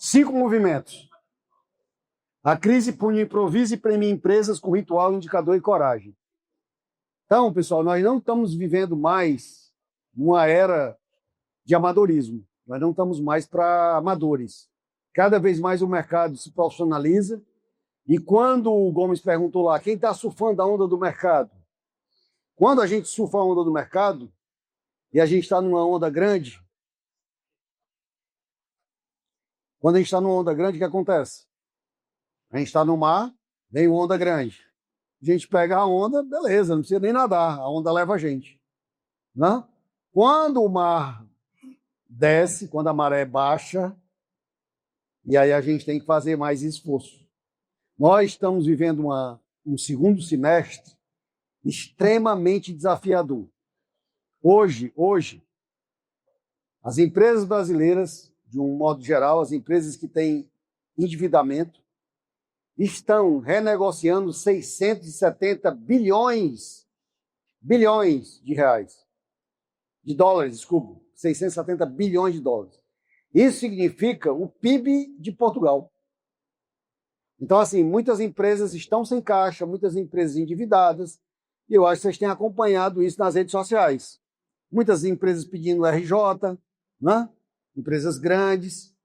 5 movimentos. A crise pune o improviso e premia empresas com ritual, indicador e coragem. Então, pessoal, nós não estamos vivendo mais uma era de amadorismo. Nós não estamos mais para amadores. Cada vez mais o mercado se profissionaliza. E quando o Gomes perguntou lá, quem está surfando a onda do mercado? Quando a gente surfa a onda do mercado, e a gente está numa onda grande, quando a gente está numa onda grande, o que acontece? A gente está no mar, vem uma onda grande. A gente pega a onda, beleza, não precisa nem nadar, a onda leva a gente. Né? Quando o mar desce, quando a maré baixa, e aí a gente tem que fazer mais esforço. Nós estamos vivendo um segundo semestre extremamente desafiador. Hoje, as empresas brasileiras, de um modo geral, as empresas que têm endividamento, estão renegociando 670 bilhões de reais, de dólares, desculpa, 670 bilhões de dólares. Isso significa o PIB de Portugal. Então, assim, muitas empresas estão sem caixa, muitas empresas endividadas, e eu acho que vocês têm acompanhado isso nas redes sociais. Muitas empresas pedindo RJ, né? Empresas grandes.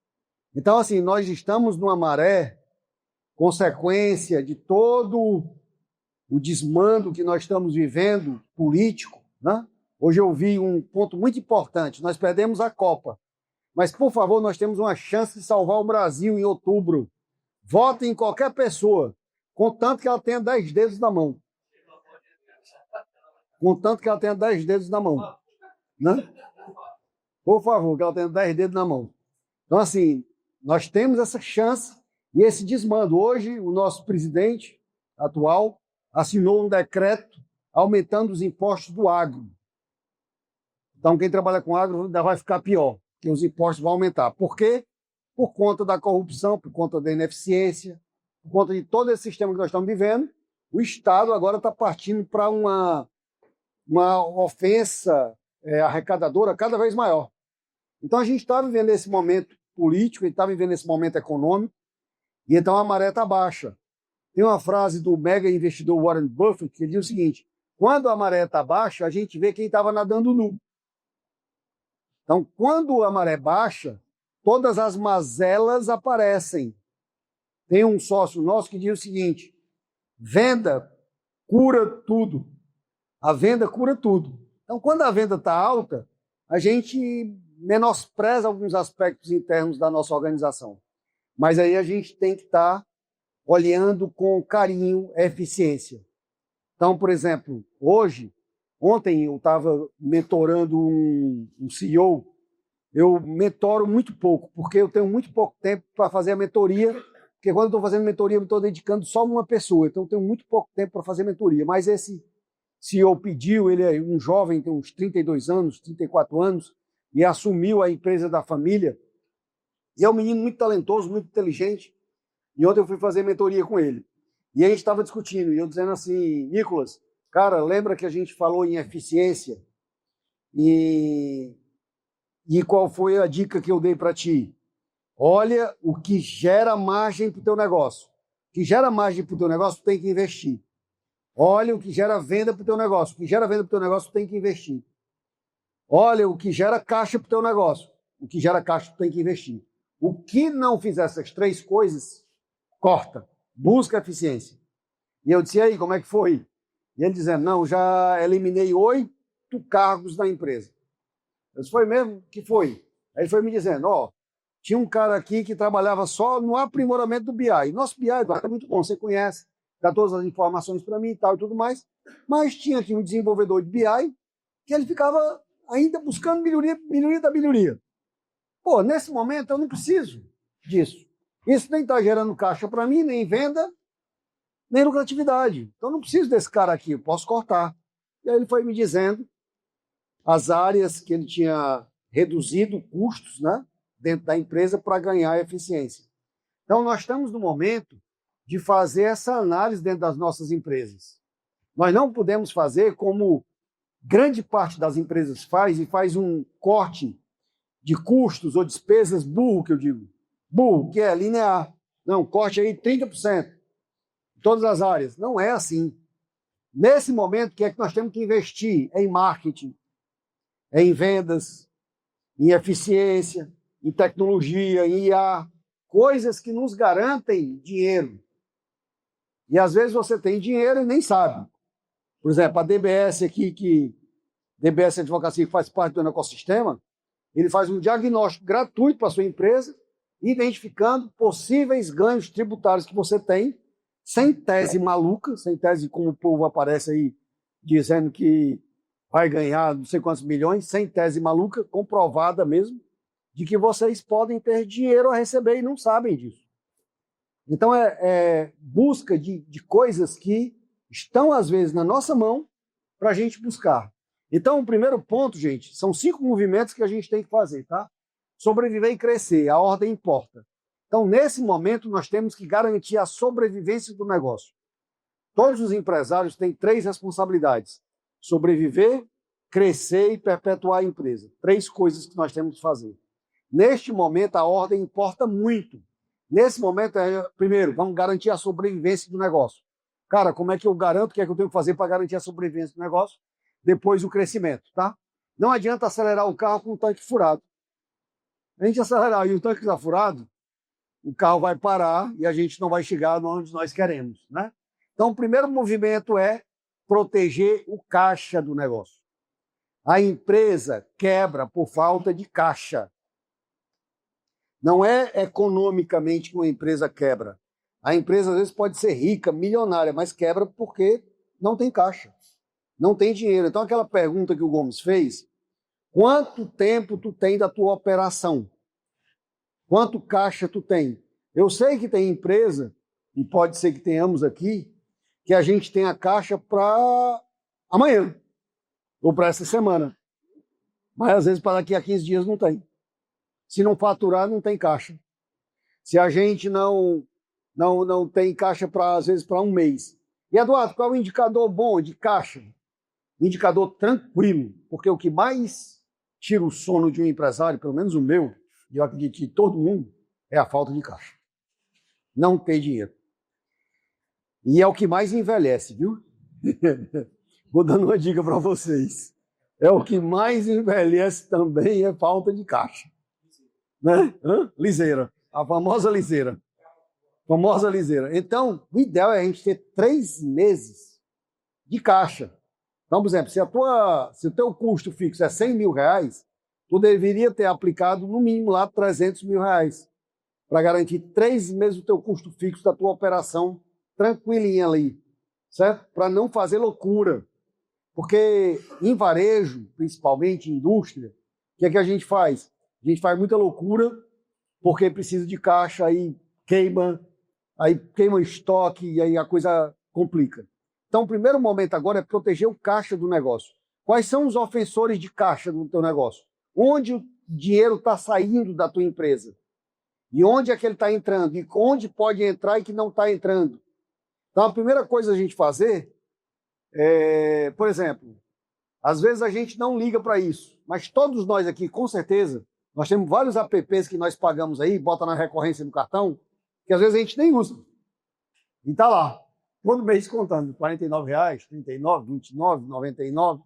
Então, assim, nós estamos numa maré, consequência de todo o desmando que nós estamos vivendo, político, né? Hoje eu vi um ponto muito importante, nós perdemos a Copa, mas, por favor, nós temos uma chance de salvar o Brasil em outubro. Votem em qualquer pessoa, contanto que ela tenha 10 dedos na mão. Contanto que ela tenha 10 dedos na mão. Né? Por favor, que ela tenha 10 dedos na mão. Então, assim, nós temos essa chance e esse desmando. Hoje, o nosso presidente atual assinou um decreto aumentando os impostos do agro. Então, quem trabalha com agro ainda vai ficar pior, porque os impostos vão aumentar. Por quê? Por conta da corrupção, por conta da ineficiência, por conta de todo esse sistema que nós estamos vivendo, o Estado agora está partindo para uma ofensa arrecadadora cada vez maior. Então, a gente está vivendo esse momento político, a gente está vivendo esse momento econômico, e então a maré está baixa. Tem uma frase do mega investidor Warren Buffett que diz o seguinte: quando a maré está baixa, a gente vê quem estava nadando nu. Então, quando a maré baixa, todas as mazelas aparecem. Tem um sócio nosso que diz o seguinte: venda cura tudo. A venda cura tudo. Então, quando a venda está alta, a gente menospreza alguns aspectos internos da nossa organização. Mas aí a gente tem que estar olhando com carinho a eficiência. Então, por exemplo, ontem eu estava mentorando um CEO. Eu mentoro muito pouco, porque eu tenho muito pouco tempo para fazer a mentoria, porque quando eu estou fazendo mentoria, eu estou dedicando só uma pessoa, então eu tenho muito pouco tempo para fazer mentoria. Mas esse CEO pediu, ele é um jovem, tem uns 32 anos, 34 anos, e assumiu a empresa da família, e é um menino muito talentoso, muito inteligente, e ontem eu fui fazer mentoria com ele. E a gente estava discutindo, e eu dizendo assim: Nicolas, cara, lembra que a gente falou em eficiência? E qual foi a dica que eu dei para ti? Olha o que gera margem para o teu negócio. O que gera margem para o teu negócio, tu tem que investir. Olha o que gera venda para o teu negócio. O que gera venda para o teu negócio, tu tem que investir. Olha o que gera caixa para o teu negócio. O que gera caixa, tu tem que investir. O que não fizer essas 3 coisas, corta. Busca eficiência. E eu disse: e aí, como é que foi? E ele dizendo: não, já eliminei 8 cargos da empresa. Eu disse: foi mesmo? Que foi? Aí ele foi me dizendo: tinha um cara aqui que trabalhava só no aprimoramento do BI. Nosso BI é muito bom, você conhece, dá todas as informações para mim e tal e tudo mais, mas tinha aqui um desenvolvedor de BI que ele ficava ainda buscando melhoria da melhoria. Pô, nesse momento eu não preciso disso. Isso nem está gerando caixa para mim, nem venda, nem lucratividade. Então eu não preciso desse cara aqui, eu posso cortar. E aí ele foi me dizendo as áreas que ele tinha reduzido custos, né, dentro da empresa para ganhar eficiência. Então, nós estamos no momento de fazer essa análise dentro das nossas empresas. Nós não podemos fazer como grande parte das empresas faz, e faz um corte de custos ou despesas burro, que eu digo. burro, que é linear. Não, corte aí 30% em todas as áreas. Não é assim. Nesse momento, o que é que nós temos que investir? É em marketing, é em vendas, em eficiência, em tecnologia, em IA, coisas que nos garantem dinheiro. E às vezes você tem dinheiro e nem sabe. Por exemplo, a DBS aqui, DBS Advocacia, que faz parte do ecossistema, ele faz um diagnóstico gratuito para a sua empresa, identificando possíveis ganhos tributários que você tem, sem tese maluca, sem tese como o povo aparece aí, dizendo que vai ganhar não sei quantos milhões, sem tese maluca, comprovada mesmo, de que vocês podem ter dinheiro a receber e não sabem disso. Então, é busca de coisas que estão, às vezes, na nossa mão para a gente buscar. Então, o primeiro ponto, gente, são 5 movimentos que a gente tem que fazer, tá? Sobreviver e crescer, a ordem importa. Então, nesse momento, nós temos que garantir a sobrevivência do negócio. Todos os empresários têm 3 responsabilidades: sobreviver, crescer e perpetuar a empresa. 3 coisas que nós temos que fazer. Neste momento, a ordem importa muito. Nesse momento, primeiro, vamos garantir a sobrevivência do negócio. Cara, como é que eu garanto? O que é que eu tenho que fazer para garantir a sobrevivência do negócio? Depois o crescimento, tá? Não adianta acelerar o carro com o tanque furado. A gente acelerar e o tanque está furado, o carro vai parar e a gente não vai chegar onde nós queremos, né? Então, o primeiro movimento é proteger o caixa do negócio. A empresa quebra por falta de caixa. Não é economicamente que uma empresa quebra. A empresa, às vezes, pode ser rica, milionária, mas quebra porque não tem caixa, não tem dinheiro. Então, aquela pergunta que o Gomes fez, quanto tempo tu tem da tua operação? Quanto caixa tu tem? Eu sei que tem empresa, e pode ser que tenhamos aqui, que a gente tenha caixa para amanhã, ou para essa semana. Mas, às vezes, para daqui a 15 dias não tem. Se não faturar, não tem caixa. Se a gente não tem caixa, às vezes, para um mês. E, Eduardo, qual é o indicador bom de caixa? Indicador tranquilo, porque o que mais tira o sono de um empresário, pelo menos o meu, e eu acredito que todo mundo, é a falta de caixa. Não ter dinheiro. E é o que mais envelhece, viu? Vou dando uma dica para vocês. É o que mais envelhece também, é falta de caixa. Né? Liseira. A famosa liseira. Famosa liseira. Então, o ideal é a gente ter 3 meses de caixa. Então, por exemplo, se o teu custo fixo é 100 mil reais, tu deveria ter aplicado no mínimo lá 300 mil reais para garantir 3 meses do teu custo fixo da tua operação tranquilinha ali, certo? Para não fazer loucura. Porque em varejo, principalmente em indústria, o que é que a gente faz? A gente faz muita loucura porque precisa de caixa, aí queima estoque e aí a coisa complica. Então, o primeiro momento agora é proteger o caixa do negócio. Quais são os ofensores de caixa do teu negócio? Onde o dinheiro está saindo da tua empresa? E onde é que ele está entrando? E onde pode entrar e que não está entrando? Então, a primeira coisa a gente fazer é, por exemplo, às vezes a gente não liga para isso, mas todos nós aqui, com certeza, nós temos vários apps que nós pagamos aí, bota na recorrência do cartão, que às vezes a gente nem usa. E está lá, todo mês descontando, R$49, R$39, R$29, R$99,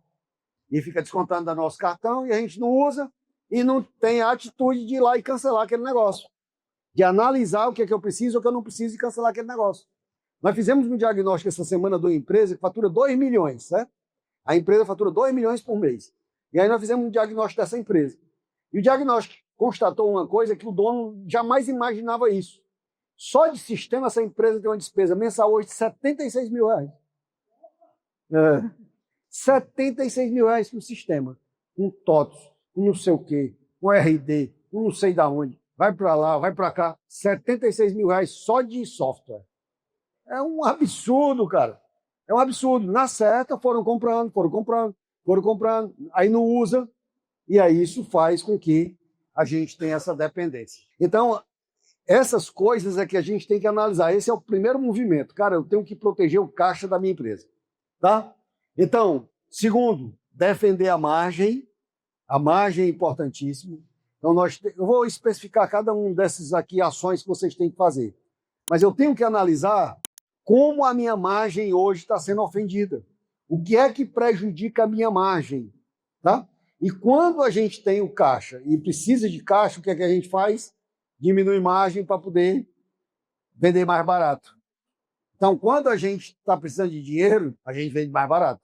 e fica descontando do nosso cartão e a gente não usa e não tem a atitude de ir lá e cancelar aquele negócio. De analisar o que é que eu preciso ou o que eu não preciso e cancelar aquele negócio. Nós fizemos um diagnóstico essa semana de uma empresa que fatura 2 milhões, certo? A empresa fatura 2 milhões por mês. E aí nós fizemos um diagnóstico dessa empresa. E o diagnóstico constatou uma coisa que o dono jamais imaginava isso. Só de sistema essa empresa tem uma despesa mensal hoje de 76 mil reais. 76 mil reais no sistema. Com TOTS, com não sei o quê, com RD, com não sei da onde. Vai para lá, vai para cá. 76 mil reais só de software. É um absurdo, cara. É um absurdo. Na certa, foram comprando. Aí não usa. E aí isso faz com que a gente tenha essa dependência. Então, essas coisas é que a gente tem que analisar. Esse é o primeiro movimento. Cara, eu tenho que proteger o caixa da minha empresa. Tá? Então, segundo, defender a margem. A margem é importantíssimo. Então, eu vou especificar cada um dessas aqui ações que vocês têm que fazer. Mas eu tenho que analisar como a minha margem hoje está sendo ofendida. O que é que prejudica a minha margem? Tá? E quando a gente tem o caixa e precisa de caixa, o que é que a gente faz? Diminui margem para poder vender mais barato. Então, quando a gente está precisando de dinheiro, a gente vende mais barato.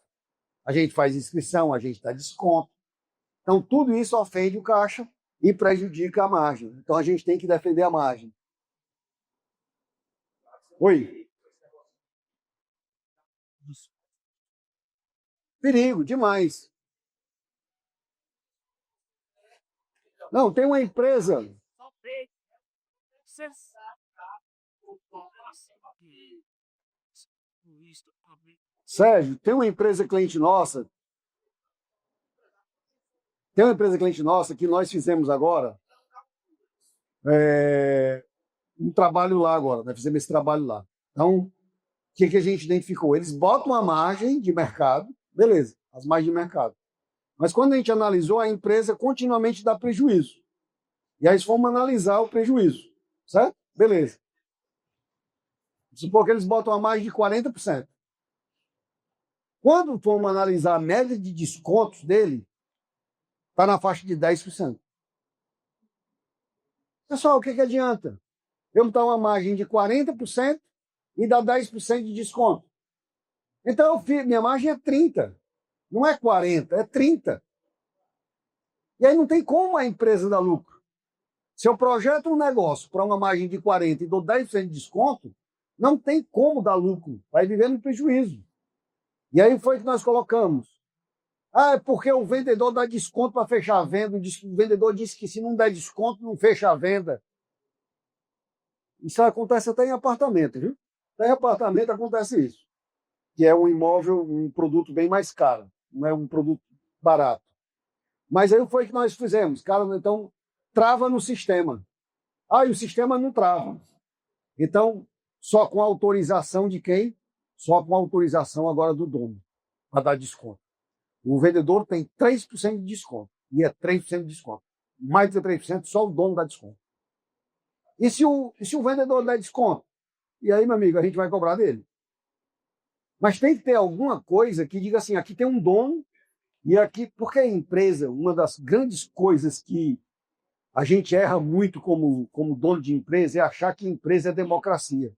A gente faz inscrição, a gente dá desconto. Então, tudo isso ofende o caixa e prejudica a margem. Então, a gente tem que defender a margem. Oi? Perigo, demais. Não, tem uma empresa. Sérgio, tem uma empresa cliente nossa. Tem uma empresa cliente nossa que nós fizemos agora. Um trabalho lá agora, nós fizemos esse trabalho lá. Então, o que a gente identificou? Eles botam a margem de mercado, beleza, as margens de mercado. Mas quando a gente analisou, a empresa continuamente dá prejuízo. E aí fomos analisar o prejuízo, certo? Beleza. Supor que eles botam a margem de 40%. Quando fomos analisar a média de descontos dele, está na faixa de 10%. Pessoal, o que adianta? Eu botar uma margem de 40% e dar 10% de desconto. Então, minha margem é 30%. Não é 40%, é 30%. E aí não tem como a empresa dar lucro. Se eu projeto um negócio para uma margem de 40% e dou 10% de desconto, não tem como dar lucro. Vai viver no prejuízo. E aí foi que nós colocamos. É porque o vendedor dá desconto para fechar a venda. O vendedor disse que se não der desconto, não fecha a venda. Isso acontece até em apartamento, viu? Até em apartamento acontece isso. Que é um imóvel, um produto bem mais caro. Não é um produto barato. Mas aí foi que nós fizemos. Cara, então, trava no sistema. E o sistema não trava. Então, só com autorização de quem? Só com autorização agora do dono, para dar desconto. O vendedor tem 3% de desconto. E é 3% de desconto. Mais de 3%, só o dono dá desconto. E se o vendedor der desconto? E aí, meu amigo, a gente vai cobrar dele. Mas tem que ter alguma coisa que diga assim, aqui tem um dono, e aqui, porque a empresa, uma das grandes coisas que a gente erra muito como dono de empresa é achar que empresa é democracia.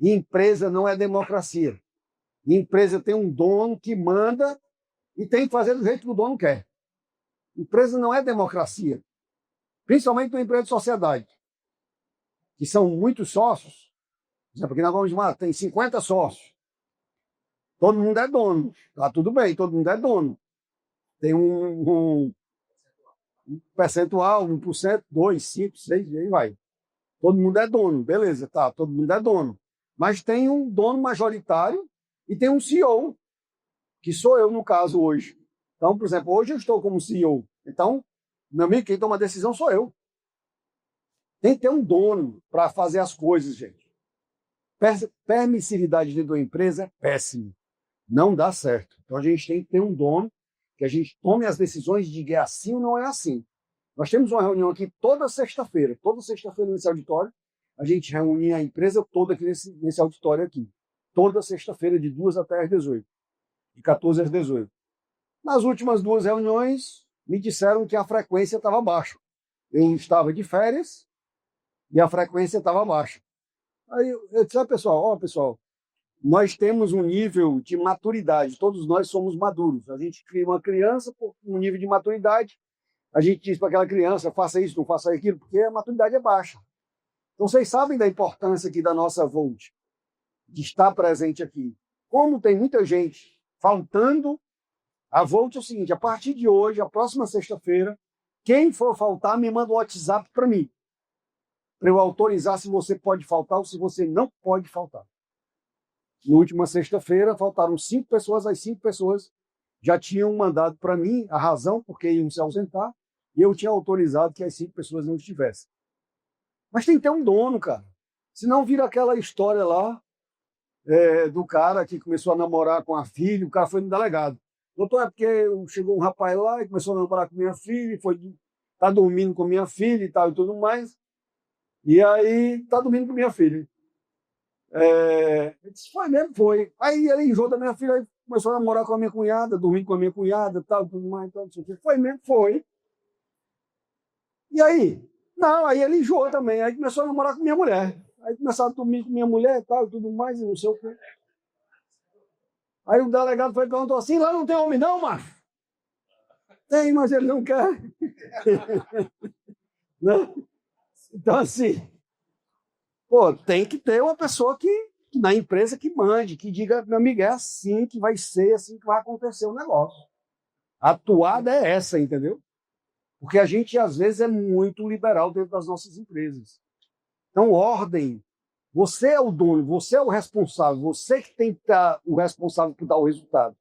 E empresa não é democracia. E empresa tem um dono que manda e tem que fazer do jeito que o dono quer. Empresa não é democracia. Principalmente uma empresa de sociedade, que são muitos sócios. Por exemplo, aqui nós vamos lá, tem 50 sócios. Todo mundo é dono. Tá tudo bem, todo mundo é dono. Tem um percentual, 1%, 2%, 5%, 6%, e aí vai. Todo mundo é dono, beleza, tá, todo mundo é dono. Mas tem um dono majoritário e tem um CEO, que sou eu, no caso, hoje. Então, por exemplo, hoje eu estou como CEO. Então, meu amigo, quem toma a decisão sou eu. Tem que ter um dono para fazer as coisas, gente. Permissividade dentro da empresa é péssimo. Não dá certo. Então, a gente tem que ter um dono que a gente tome as decisões de que é assim ou não é assim. Nós temos uma reunião aqui toda sexta-feira nesse auditório, a gente reúne a empresa toda aqui nesse auditório aqui. Toda sexta-feira, de 2 até às 18. De 14 às 18. Nas últimas 2 reuniões, me disseram que a frequência estava baixa. Eu estava de férias e a frequência estava baixa. Aí eu disse, pessoal, nós temos um nível de maturidade, todos nós somos maduros. A gente cria uma criança com um nível de maturidade, a gente diz para aquela criança, faça isso, não faça aquilo, porque a maturidade é baixa. Então, vocês sabem da importância aqui da nossa Volt, de estar presente aqui. Como tem muita gente faltando, a Volt é o seguinte, a partir de hoje, a próxima sexta-feira, quem for faltar, me manda o WhatsApp para mim, para eu autorizar se você pode faltar ou se você não pode faltar. Na última sexta-feira, faltaram 5 pessoas, as 5 pessoas já tinham mandado para mim a razão porque iam se ausentar, e eu tinha autorizado que as 5 pessoas não estivessem. Mas tem que ter um dono, cara. Senão vira aquela história lá do cara que começou a namorar com a filha, o cara foi no delegado. Doutor, é porque chegou um rapaz lá e começou a namorar com minha filha, tá dormindo com minha filha e tal e tudo mais. E aí, tá dormindo com minha filha. Eu disse, foi mesmo, foi. Aí ele enjoou da minha filha, aí começou a namorar com a minha cunhada, dormindo com a minha cunhada, tal, tudo mais, tal, não sei o quê. Foi mesmo, foi. E aí? Não, aí ele enjoou também, aí começou a namorar com minha mulher. Aí começaram a dormir com minha mulher e tal, tudo mais, e não sei o quê. Aí o delegado foi e perguntou assim, lá não tem homem não, macho? Tem, mas ele não quer. Né? Então, assim, pô, tem que ter uma pessoa na empresa que mande, que diga, meu amigo, é assim que vai ser, assim que vai acontecer o negócio. A atuada é essa, entendeu? Porque a gente, às vezes, é muito liberal dentro das nossas empresas. Então, ordem. Você é o dono, você é o responsável, você que tem que estar o responsável por dar o resultado.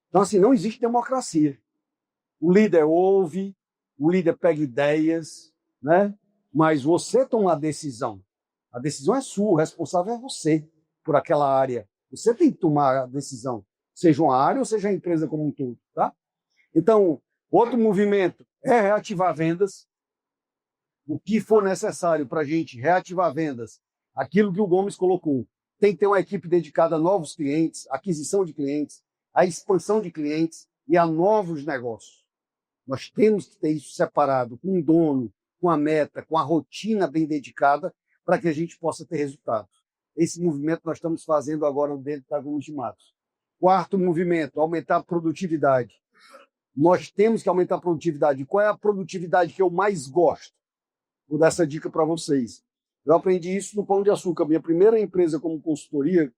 Então, assim, não existe democracia. O líder ouve, o líder pega ideias, né? Mas você toma a decisão. A decisão é sua, o responsável é você por aquela área. Você tem que tomar a decisão, seja uma área ou seja a empresa como um todo, tá? Então, outro movimento é reativar vendas. O que for necessário para a gente reativar vendas, aquilo que o Gomes colocou. Tem que ter uma equipe dedicada a novos clientes, aquisição de clientes, a expansão de clientes e a novos negócios. Nós temos que ter isso separado, com um dono, com a meta, com a rotina bem dedicada, para que a gente possa ter resultados. Esse movimento nós estamos fazendo agora dentro da Gomes de Matos. Quarto movimento, aumentar a produtividade. Nós temos que aumentar a produtividade. Qual é a produtividade que eu mais gosto? Vou dar essa dica para vocês. Eu aprendi isso no Pão de Açúcar. Minha primeira empresa como consultoria,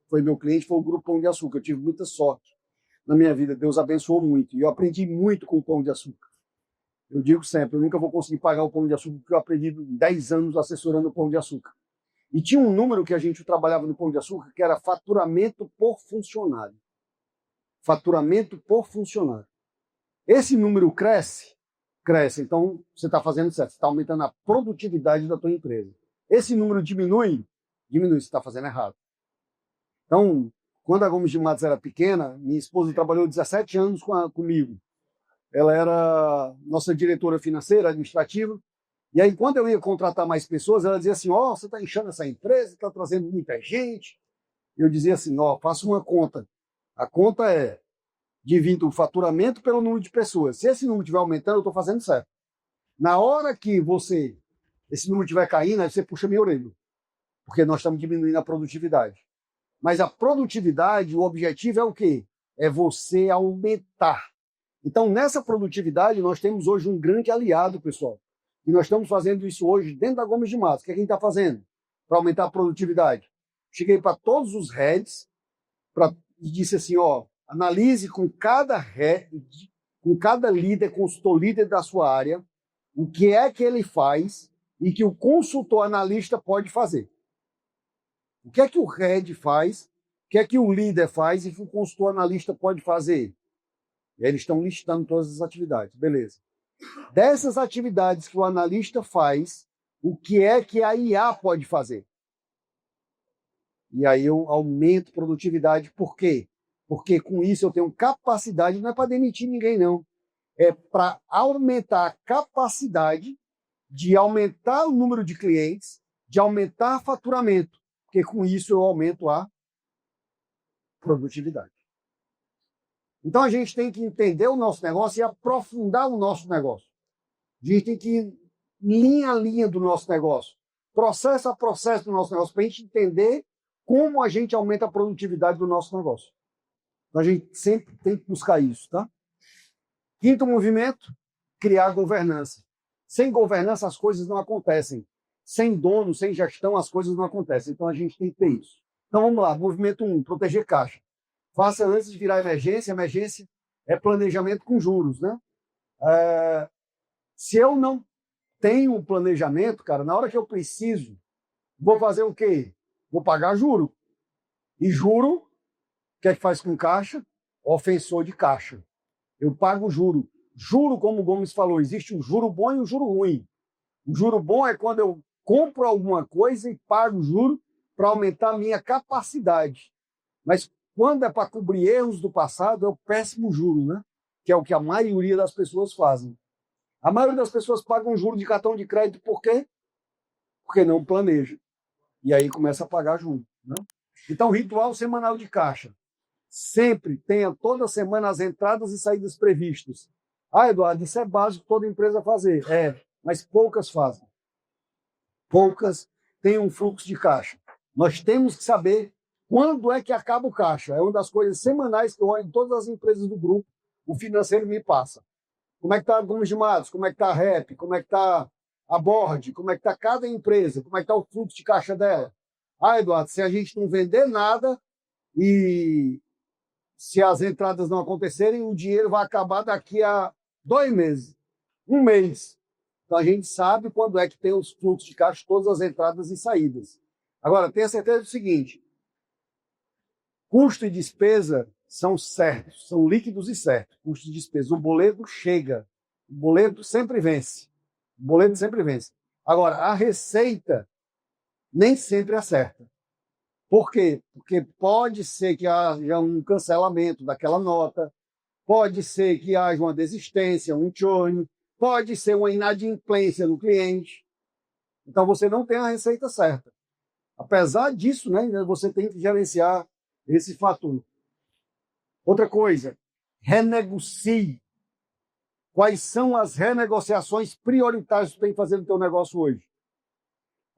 foi meu cliente, foi o Grupo Pão de Açúcar. Eu tive muita sorte na minha vida. Deus abençoou muito. E eu aprendi muito com o Pão de Açúcar. Eu digo sempre, eu nunca vou conseguir pagar o Pão de Açúcar, porque eu aprendi 10 anos assessorando o Pão de Açúcar. E tinha um número que a gente trabalhava no Pão de Açúcar, que era faturamento por funcionário. Faturamento por funcionário. Esse número cresce. Então você está fazendo certo, você está aumentando a produtividade da tua empresa. Esse número diminui, você está fazendo errado. Então, quando a Gomes de Matos era pequena, minha esposa trabalhou 17 anos comigo. Ela era nossa diretora financeira, administrativa, e aí quando eu ia contratar mais pessoas, ela dizia assim, você está inchando essa empresa, está trazendo muita gente. Eu dizia assim, faça uma conta. A conta é divido o faturamento pelo número de pessoas. Se esse número estiver aumentando, eu estou fazendo certo. Na hora que esse número estiver caindo, aí você puxa minha orelha, porque nós estamos diminuindo a produtividade. Mas a produtividade, o objetivo é o quê? É você aumentar. Então, nessa produtividade, nós temos hoje um grande aliado, pessoal. E nós estamos fazendo isso hoje dentro da Gomes de Matos. O que a gente está fazendo para aumentar a produtividade? Cheguei para todos os heads e disse assim, analise com cada líder, consultor líder da sua área, o que é que ele faz e que o consultor analista pode fazer. O que é que o head faz, o que é que o líder faz e que o consultor analista pode fazer. E aí eles estão listando todas as atividades, beleza. Dessas atividades que o analista faz, o que é que a IA pode fazer? E aí eu aumento a produtividade, por quê? Porque com isso eu tenho capacidade, não é para demitir ninguém, não. É para aumentar a capacidade de aumentar o número de clientes, de aumentar o faturamento, porque com isso eu aumento a produtividade. Então a gente tem que entender o nosso negócio e aprofundar o nosso negócio. A gente tem que ir linha a linha do nosso negócio, processo a processo do nosso negócio, para a gente entender como a gente aumenta a produtividade do nosso negócio. Então, a gente sempre tem que buscar isso, tá? Quinto movimento, criar governança. Sem governança, as coisas não acontecem. Sem dono, sem gestão, as coisas não acontecem. Então, a gente tem que ter isso. Então, vamos lá. Movimento 1, proteger caixa. Faça antes de virar emergência. Emergência é planejamento com juros, né? Se eu não tenho um planejamento, cara, na hora que eu preciso, vou fazer o quê? Vou pagar juro. E juro, o que é que faz com caixa? Ofensor de caixa. Eu pago juro. Juro, como o Gomes falou, existe um juro bom e um juro ruim. O juro bom é quando eu compro alguma coisa e pago juro para aumentar a minha capacidade. Mas quando é para cobrir erros do passado, é o péssimo juro, né? Que é o que a maioria das pessoas fazem. A maioria das pessoas pagam juros de cartão de crédito por quê? Porque não planeja. E aí começa a pagar juros. Né? Então, ritual semanal de caixa. Sempre tenha toda semana as entradas e saídas previstas. Ah, Eduardo, isso é básico toda empresa fazer. É, mas poucas fazem. Poucas têm um fluxo de caixa. Nós temos que saber quando é que acaba o caixa. É uma das coisas semanais que eu olho em todas as empresas do grupo, o financeiro me passa. Como é que está a Gomes de Matos? Como é que está a Rep? Como é que está a Board? Como é que está cada empresa? Como é que está o fluxo de caixa dela? Ah, Eduardo, se a gente não vender nada e se as entradas não acontecerem, o dinheiro vai acabar daqui a 2 meses, 1 mês. Então a gente sabe quando é que tem os fluxos de caixa, todas as entradas e saídas. Agora, tenha certeza do seguinte, custo e despesa são certos, são líquidos e certos. Custo e despesa. O boleto chega. O boleto sempre vence. O boleto sempre vence. Agora, a receita nem sempre acerta. Por quê? Porque pode ser que haja um cancelamento daquela nota, pode ser que haja uma desistência, um churn, pode ser uma inadimplência do cliente. Então, você não tem a receita certa. Apesar disso, né, você tem que gerenciar esse fator. Outra coisa, renegocie. Quais são as renegociações prioritárias que você tem que fazer no teu negócio hoje?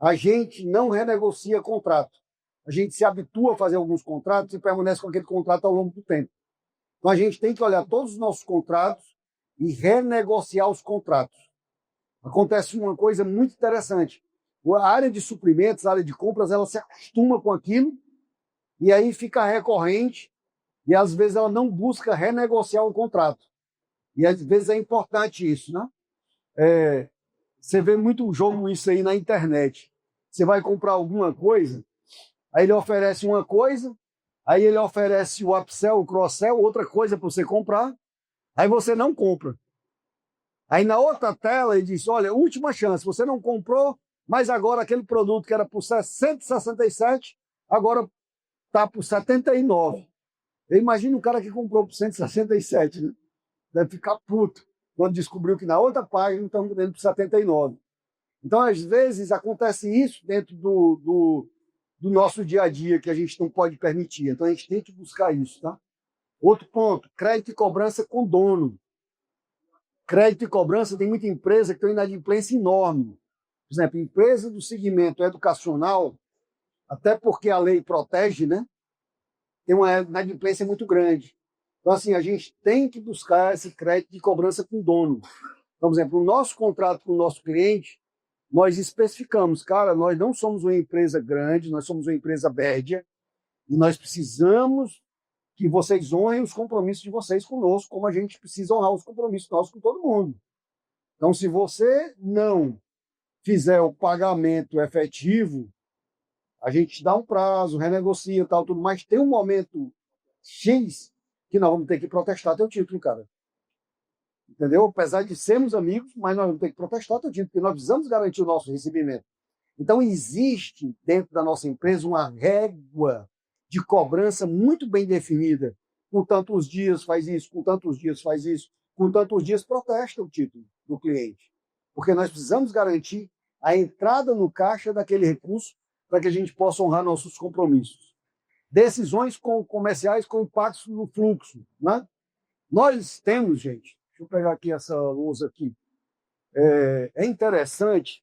A gente não renegocia contrato. A gente se habitua a fazer alguns contratos e permanece com aquele contrato ao longo do tempo. Então, a gente tem que olhar todos os nossos contratos e renegociar os contratos. Acontece uma coisa muito interessante. A área de suprimentos, a área de compras, ela se acostuma com aquilo e aí fica recorrente e, às vezes, ela não busca renegociar o contrato. E, às vezes, é importante isso, né? Você vê muito jogo isso aí na internet. Você vai comprar alguma coisa, aí ele oferece uma coisa, aí ele oferece o upsell, o cross-sell, outra coisa para você comprar, aí você não compra. Aí na outra tela ele diz, olha, última chance, você não comprou, mas agora aquele produto que era por 167, agora está por 79. Eu imagino um cara que comprou por 167, né? Deve ficar puto quando descobriu que na outra página estão vendendo por 79. Então, às vezes, acontece isso dentro do nosso dia a dia que a gente não pode permitir. Então, a gente tem que buscar isso, tá? Outro ponto, crédito e cobrança com dono. Crédito e cobrança, tem muita empresa que tem uma inadimplência enorme. Por exemplo, empresa do segmento educacional, até porque a lei protege, né? Tem uma inadimplência muito grande. Então, assim, a gente tem que buscar esse crédito de cobrança com dono. Então, por exemplo, no nosso contrato com o nosso cliente, nós especificamos, cara, nós não somos uma empresa grande, nós somos uma empresa média, e nós precisamos que vocês honrem os compromissos de vocês conosco, como a gente precisa honrar os compromissos nossos com todo mundo. Então, se você não fizer o pagamento efetivo, a gente dá um prazo, renegocia, tal, tudo mais. Tem um momento X que nós vamos ter que protestar teu título, cara. Entendeu? Apesar de sermos amigos, mas nós vamos ter que protestar teu título, porque nós precisamos garantir o nosso recebimento. Então, existe dentro da nossa empresa uma régua de cobrança muito bem definida. Com tantos dias faz isso, com tantos dias faz isso, com tantos dias protesta o título do cliente. Porque nós precisamos garantir a entrada no caixa daquele recurso para que a gente possa honrar nossos compromissos. Decisões comerciais com impactos no fluxo. Né? Nós temos, gente, deixa eu pegar aqui essa lousa aqui, é interessante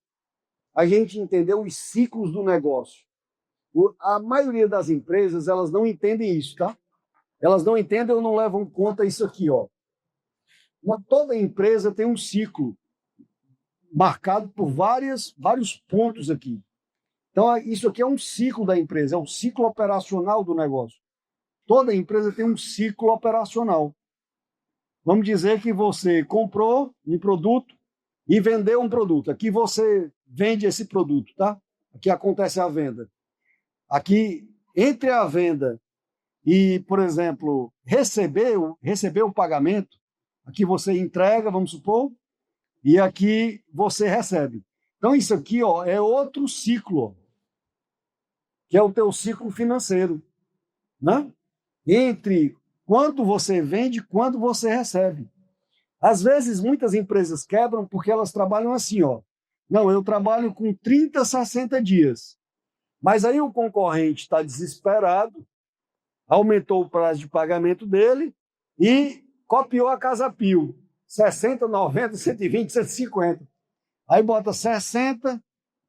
a gente entender os ciclos do negócio. A maioria das empresas, elas não entendem isso, tá? Elas não entendem ou não levam em conta isso aqui, ó. Toda empresa tem um ciclo marcado por vários pontos aqui. Então, isso aqui é um ciclo da empresa, é o ciclo operacional do negócio. Toda empresa tem um ciclo operacional. Vamos dizer que você comprou um produto e vendeu um produto. Aqui você vende esse produto, tá? Aqui acontece a venda. Aqui, entre a venda e, por exemplo, receber o pagamento, aqui você entrega, vamos supor, e aqui você recebe. Então, isso aqui, ó, é outro ciclo, ó, que é o teu ciclo financeiro, né? Entre quando você vende e quando você recebe. Às vezes, muitas empresas quebram porque elas trabalham assim, ó. Não, eu trabalho com 30, 60 dias. Mas aí o concorrente está desesperado, aumentou o prazo de pagamento dele e copiou a Casa Pio. 60, 90, 120, 150. Aí bota 60,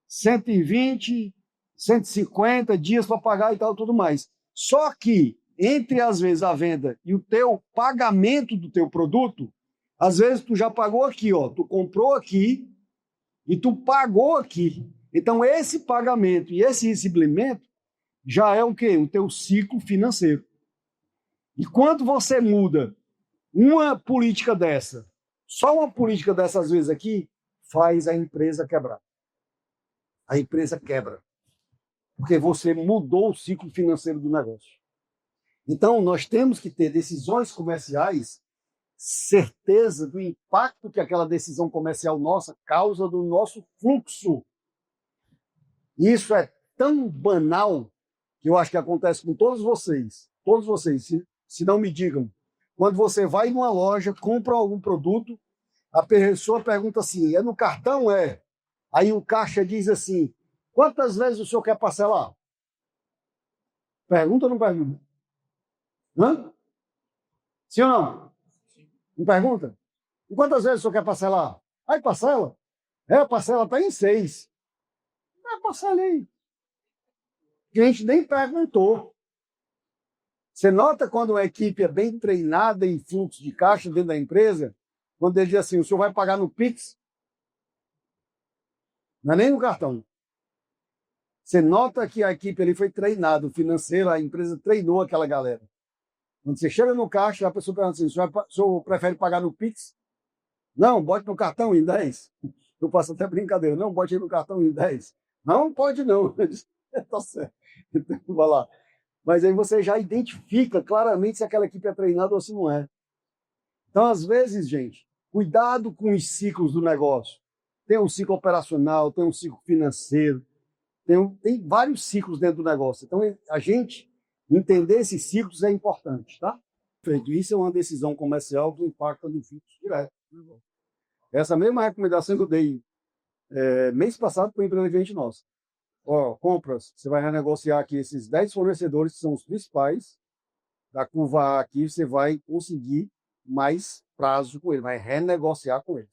120, 150 dias para pagar e tal, tudo mais. Só que, entre às vezes a venda e o teu pagamento do teu produto, às vezes tu já pagou aqui, ó, tu comprou aqui e tu pagou aqui. Então esse pagamento e esse recebimento já é o quê? O teu ciclo financeiro. E quando você muda uma política dessa, só uma política dessas vezes aqui, faz a empresa quebrar. A empresa quebra. Porque você mudou o ciclo financeiro do negócio. Então, nós temos que ter decisões comerciais, certeza do impacto que aquela decisão comercial nossa causa no nosso fluxo. Isso é tão banal que eu acho que acontece com todos vocês, se não me digam. Quando você vai numa loja, compra algum produto, a pessoa pergunta assim, é no cartão? É. Aí o caixa diz assim, quantas vezes o senhor quer parcelar? Pergunta ou não pergunta? Hã? Sim ou não? Não pergunta? E quantas vezes o senhor quer parcelar? Aí parcela? É, a parcela está em 6. Parcelei. A gente nem perguntou. Você nota quando uma equipe é bem treinada em fluxo de caixa dentro da empresa, quando ele diz assim, o senhor vai pagar no Pix? Não é nem no cartão. Você nota que a equipe ali foi treinada, o financeiro, a empresa treinou aquela galera. Quando você chega no caixa, a pessoa pergunta assim, o senhor prefere pagar no Pix? Não, bote no cartão em 10. Eu faço até brincadeira. Não, bote no cartão em 10. Não, pode não. Tá certo. Então, vai lá. Mas aí você já identifica claramente se aquela equipe é treinada ou se não é. Então, às vezes, gente, cuidado com os ciclos do negócio. Tem um ciclo operacional, tem um ciclo financeiro, tem vários ciclos dentro do negócio. Então, a gente entender esses ciclos é importante, tá? Isso é uma decisão comercial que impacta no fluxo direto. Essa mesma recomendação que eu dei mês passado para o empreendimento nosso. Ó, compras, você vai renegociar aqui esses 10 fornecedores que são os principais da curva A aqui, você vai conseguir mais prazo com ele, vai renegociar com eles.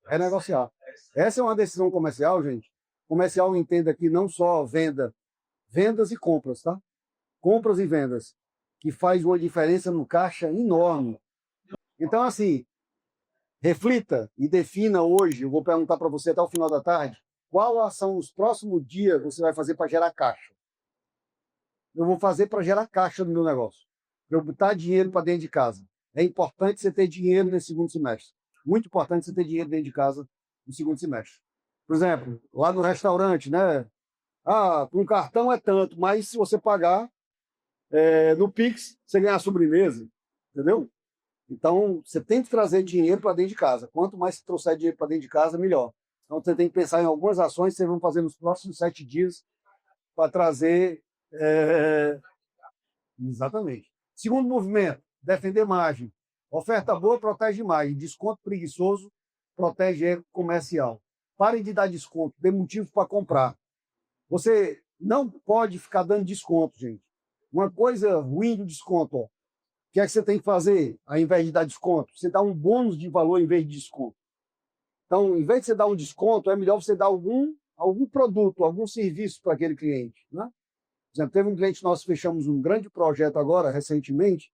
Renegociar. Essa é uma decisão comercial, gente. Comercial entenda aqui não só vendas e compras, tá? Compras e vendas, que faz uma diferença no caixa enorme. Então, assim, reflita e defina hoje, eu vou perguntar para você até o final da tarde, quais são os próximos dias que você vai fazer para gerar caixa? Eu vou fazer para gerar caixa no meu negócio, para eu botar dinheiro para dentro de casa. É importante você ter dinheiro nesse segundo semestre. Muito importante você ter dinheiro dentro de casa no segundo semestre. Por exemplo, lá no restaurante, né? Com cartão é tanto, mas se você pagar no Pix, você ganha a sobremesa, entendeu? Então, você tem que trazer dinheiro para dentro de casa. Quanto mais você trouxer dinheiro para dentro de casa, melhor. Então, você tem que pensar em algumas ações que vocês vão fazer nos próximos 7 dias para trazer... Exatamente. Segundo movimento, defender margem. Oferta boa protege margem. Desconto preguiçoso protege erro comercial. Parem de dar desconto. Dê motivo para comprar. Você não pode ficar dando desconto, gente. Uma coisa ruim do desconto, ó. O que é que você tem que fazer ao invés de dar desconto? Você dá um bônus de valor em vez de desconto. Então, em vez de você dar um desconto, é melhor você dar algum produto, algum serviço para aquele cliente. Né? Por exemplo, teve um cliente nosso, fechamos um grande projeto agora, recentemente.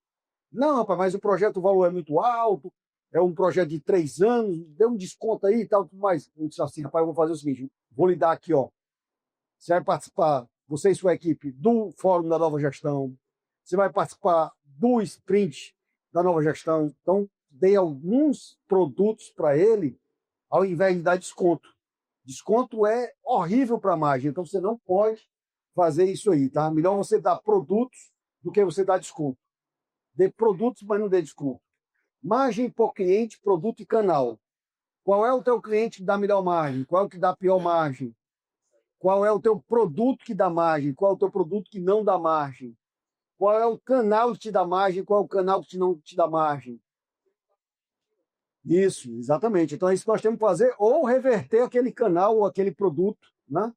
Não, rapaz, mas o projeto, o valor é muito alto, é um projeto de 3 anos, dê um desconto aí e tal, tudo mais. Eu disse assim, rapaz, eu vou fazer o seguinte, vou lhe dar aqui, ó. Você vai participar, você e sua equipe, do Fórum da Nova Gestão, você vai participar do sprint da nova gestão. Então, dei alguns produtos para ele, ao invés de dar desconto. Desconto é horrível para a margem, então você não pode fazer isso aí, tá? Melhor você dar produtos do que você dar desconto. Dê produtos, mas não dê desconto. Margem por cliente, produto e canal. Qual é o teu cliente que dá melhor margem? Qual é o que dá pior margem? Qual é o teu produto que dá margem? Qual é o teu produto que não dá margem? Qual é o canal que te dá margem? Qual é o canal que não te dá margem? Isso, exatamente. Então é isso que nós temos que fazer, ou reverter aquele canal ou aquele produto, né?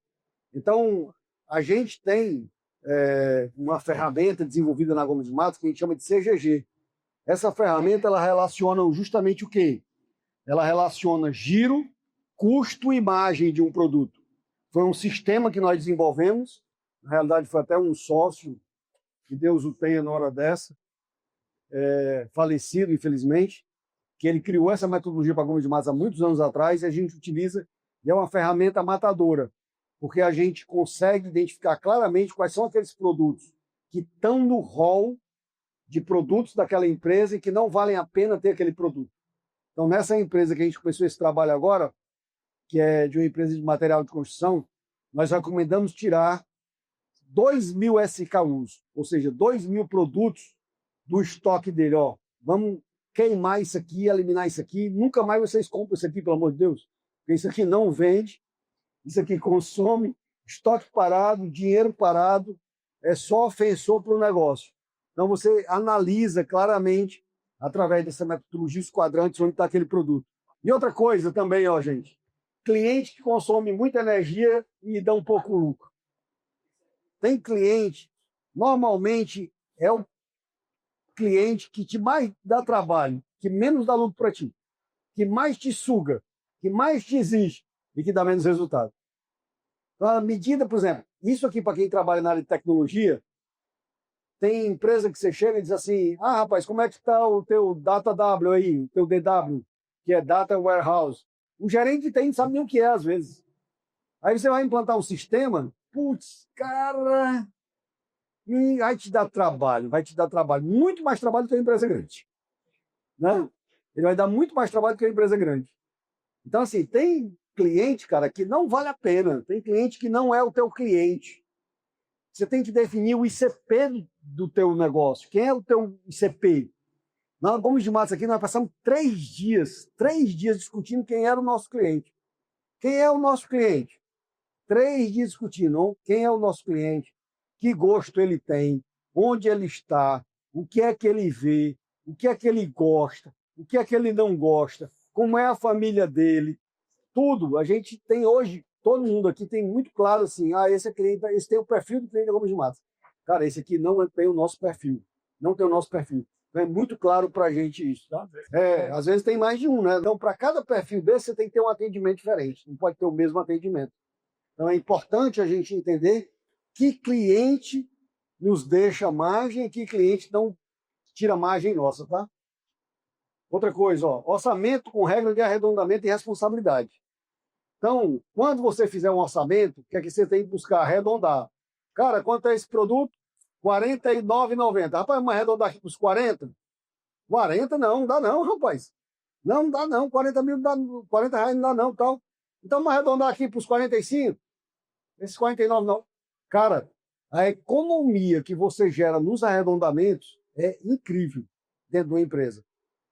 Então, a gente tem uma ferramenta desenvolvida na Gomes de Matos que a gente chama de CGG. Essa ferramenta, ela relaciona justamente o quê? Ela relaciona giro, custo e margem de um produto. Foi um sistema que nós desenvolvemos, na realidade foi até um sócio, que Deus o tenha na hora dessa, falecido, infelizmente, que ele criou essa metodologia para Gomes de Matos há muitos anos atrás, e a gente utiliza, e é uma ferramenta matadora, porque a gente consegue identificar claramente quais são aqueles produtos que estão no rol de produtos daquela empresa e que não valem a pena ter aquele produto. Então, nessa empresa que a gente começou esse trabalho agora, que é de uma empresa de material de construção, nós recomendamos tirar 2.000 SKUs, ou seja, 2.000 produtos do estoque dele. Ó, vamos queimar isso aqui, eliminar isso aqui. Nunca mais vocês compram isso aqui, pelo amor de Deus. Porque isso aqui não vende, isso aqui consome, estoque parado, dinheiro parado, é só ofensor para o negócio. Então você analisa claramente, através dessa metodologia, os quadrantes onde está aquele produto. E outra coisa também, ó, gente, cliente que consome muita energia e dá um pouco lucro. Tem cliente, normalmente é o cliente que te mais dá trabalho, que menos dá lucro para ti, que mais te suga, que mais te exige e que dá menos resultado. Então, a medida, por exemplo, isso aqui para quem trabalha na área de tecnologia, tem empresa que você chega e diz assim, ah, rapaz, como é que está o teu DataW aí, o teu DW, que é Data Warehouse? O gerente de TI não sabe nem o que é, às vezes. Aí você vai implantar um sistema, putz, cara, vai te dar trabalho, muito mais trabalho do que uma empresa grande. Né? Ele vai dar muito mais trabalho do que uma empresa grande. Então, assim, tem cliente, cara, que não vale a pena. Tem cliente que não é o teu cliente. Você tem que definir o ICP do teu negócio. Quem é o teu ICP? Na Gomes de Matos aqui, nós passamos 3 dias discutindo quem era o nosso cliente. Quem é o nosso cliente? 3 dias discutindo quem é o nosso cliente, que gosto ele tem, onde ele está, o que é que ele vê, o que é que ele gosta, o que é que ele não gosta, como é a família dele, tudo. A gente tem hoje, todo mundo aqui tem muito claro assim, esse é cliente, esse tem o perfil do cliente da Gomes de Matos. Cara, esse aqui não tem o nosso perfil, não tem o nosso perfil. Então é muito claro para a gente isso, tá? Às vezes tem mais de um, né? Então, para cada perfil desse, você tem que ter um atendimento diferente, não pode ter o mesmo atendimento. Então é importante a gente entender que cliente nos deixa margem e que cliente não tira margem nossa, tá? Outra coisa, ó, orçamento com regra de arredondamento e responsabilidade. Então, quando você fizer um orçamento, o que é que você tem que buscar? Arredondar. Cara, quanto é esse produto? R$ 49,90. Rapaz, vamos arredondar aqui para os 40? 40 não dá não, rapaz. Não dá não, 40 mil, R$ 40 não dá não, tal. Então vamos arredondar aqui para os 45? Esses 49 não. Cara, a economia que você gera nos arredondamentos é incrível dentro de uma empresa.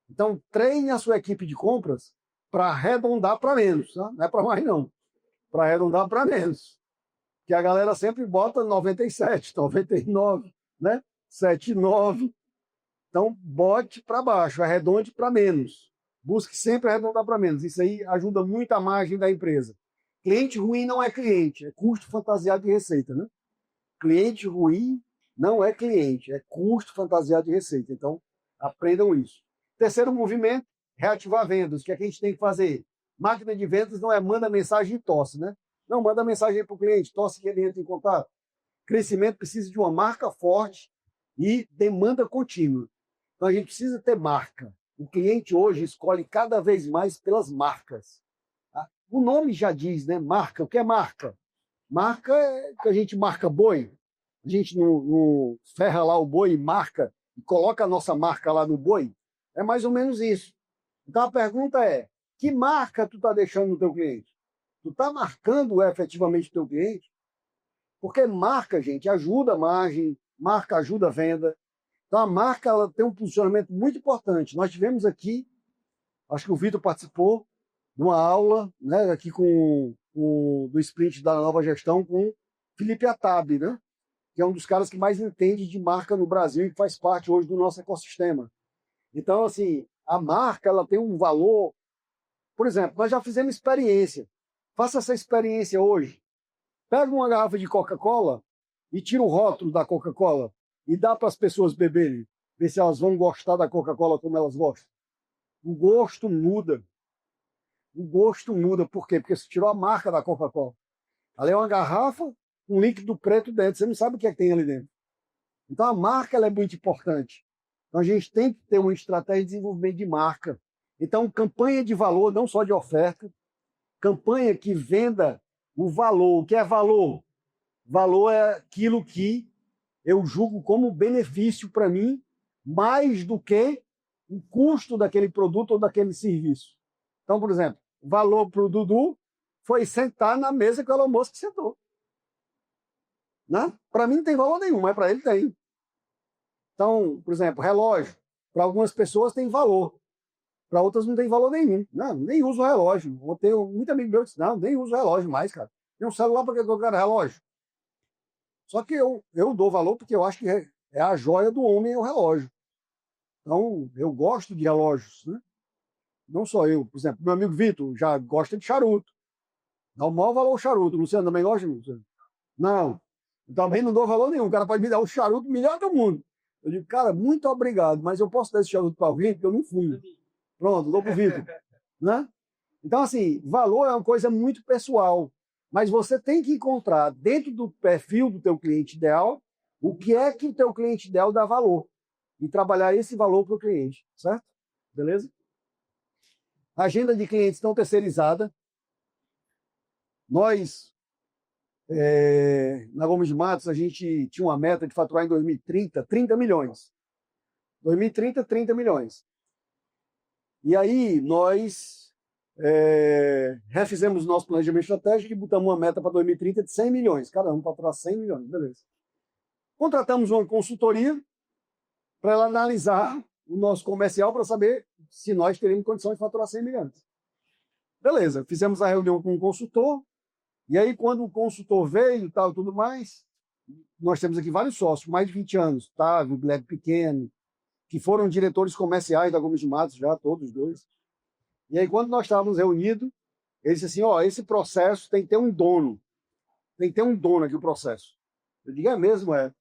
Então, treine a sua equipe de compras para arredondar para menos. Tá? Não é para mais, não. Para arredondar para menos. Que a galera sempre bota 97, 99, né? 79. Então, bote para baixo, arredonde para menos. Busque sempre arredondar para menos. Isso aí ajuda muito a margem da empresa. Cliente ruim não é cliente, é custo fantasiado de receita, né? Cliente ruim não é cliente, é custo fantasiado de receita. Então, aprendam isso. Terceiro movimento, reativar vendas. O que é que a gente tem que fazer? Máquina de vendas não é manda mensagem e tosse, né? Não, manda mensagem para o cliente, tosse que ele entra em contato. Crescimento precisa de uma marca forte e demanda contínua. Então, a gente precisa ter marca. O cliente hoje escolhe cada vez mais pelas marcas. O nome já diz, né? Marca. O que é marca? Marca é que a gente marca boi. A gente não ferra lá o boi e marca, e coloca a nossa marca lá no boi. É mais ou menos isso. Então a pergunta é, que marca tu está deixando no teu cliente? Tu está marcando efetivamente o teu cliente? Porque marca, gente, ajuda a margem, marca ajuda a venda. Então a marca ela tem um posicionamento muito importante. Nós tivemos aqui, acho que o Vitor participou, de uma aula, né, aqui do sprint da nova gestão com Felipe Atab, né, que é um dos caras que mais entende de marca no Brasil e que faz parte hoje do nosso ecossistema. Então, assim, A marca, ela tem um valor. Por exemplo, nós já fizemos experiência. Faça essa experiência hoje. Pega uma garrafa de Coca-Cola e tira o rótulo da Coca-Cola e dá para as pessoas beberem. Ver se elas vão gostar da Coca-Cola como elas gostam. O gosto muda. O gosto muda. Por quê? Porque você tirou a marca da Coca-Cola. Ali é uma garrafa com líquido preto dentro. Você não sabe o que é que tem ali dentro. Então a marca ela é muito importante. Então a gente tem que ter uma estratégia de desenvolvimento de marca. Então campanha de valor, não só de oferta. Campanha que venda o valor. O que é valor? Valor é aquilo que eu julgo como benefício para mim, mais do que o custo daquele produto ou daquele serviço. Então, por exemplo, o valor para o Dudu foi sentar na mesa com o Elon Musk que sentou. Né? Para mim não tem valor nenhum, mas para ele tem. Então, por exemplo, relógio. Para algumas pessoas tem valor. Para outras não tem valor nenhum. Não, nem uso relógio. Eu tenho muito amigo meu que diz, não, nem uso relógio mais, cara. Tem um celular para que eu quero relógio. Só que eu dou valor porque eu acho que é a joia do homem é o relógio. Então, eu gosto de relógios, né? Não só eu. Por exemplo, meu amigo Vitor já gosta de charuto. Dá o maior valor ao charuto. Luciano também gosta, Luciano? Não. Eu também não dou valor nenhum. O cara pode me dar o charuto melhor do mundo. Eu digo, cara, muito obrigado, mas eu posso dar esse charuto para alguém porque eu não fumo. Pronto, dou pro Vitor. Né? Então, assim, valor é uma coisa muito pessoal. Mas você tem que encontrar dentro do perfil do teu cliente ideal o que é que o teu cliente ideal dá valor e trabalhar esse valor para o cliente, certo? Beleza? Agenda de clientes não terceirizada. Nós, na Gomes de Matos, a gente tinha uma meta de faturar em 2030 30 milhões. 2030, 30 milhões. E aí nós refizemos nosso planejamento estratégico e botamos uma meta para 2030 de 100 milhões. Cada um faturar 100 milhões, beleza. Contratamos uma consultoria para ela analisar o nosso comercial para saber se nós teríamos condição de faturar 100 milhões. Beleza, fizemos a reunião com o consultor, e aí quando o consultor veio e tal, tudo mais, nós temos aqui vários sócios, mais de 20 anos, Otávio, Gleb Pequeno, que foram diretores comerciais da Gomes de Matos já, todos dois. E aí quando nós estávamos reunidos, ele disse assim, ó, esse processo tem que ter um dono. Tem que ter um dono aqui o processo. Eu digo, é mesmo, é.